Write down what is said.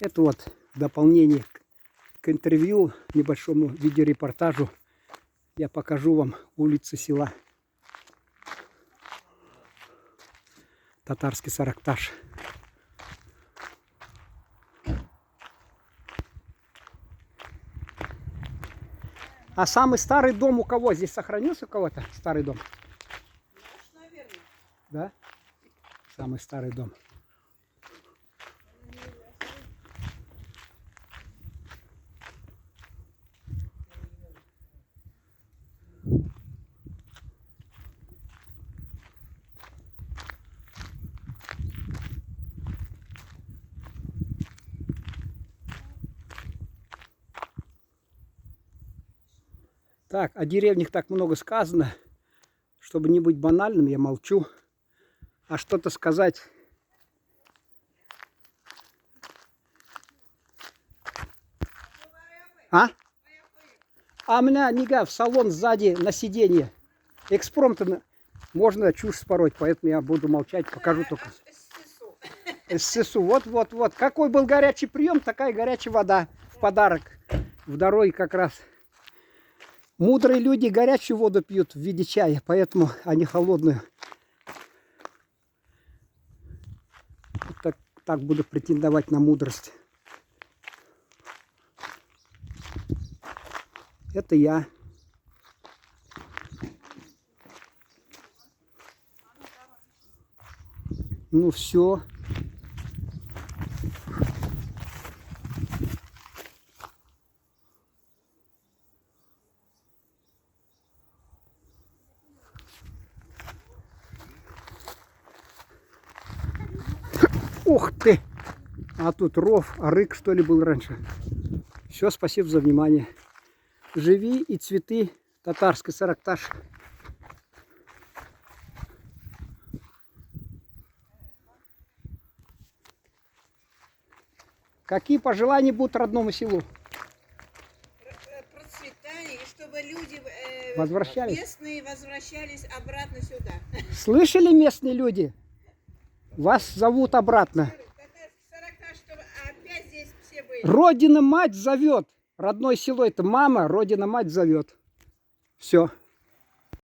Это вот в дополнение к интервью, небольшому видеорепортажу. Я покажу вам улицы села. Татарский Саракташ. А самый старый дом у кого? Здесь сохранился у кого-то старый дом? Наверное. Да? Самый старый дом. Так, о деревнях так много сказано. Чтобы не быть банальным, я молчу. А что-то сказать... А у меня нига в салон сзади на сиденье. Экспромтом можно чушь спороть, поэтому я буду молчать, покажу только. ССУ. Вот. Какой был горячий прием, такая горячая вода в подарок. В дороге как раз. Мудрые люди горячую воду пьют в виде чая, поэтому они холодную. Так буду претендовать на мудрость. Это я. Ну все. Ух ты! А тут ров, арык что ли был раньше. Все, спасибо за внимание. Живи и цветы, Татарский Саракташ. Какие пожелания будут родному селу? Процветание, и чтобы люди Возвращались? местные возвращались обратно сюда. Слышали, местные люди? Вас зовут обратно. Татарский Саракташ, чтобы опять здесь все были. Родина-мать зовет. Родное село — это мама, родина-мать зовет. Все.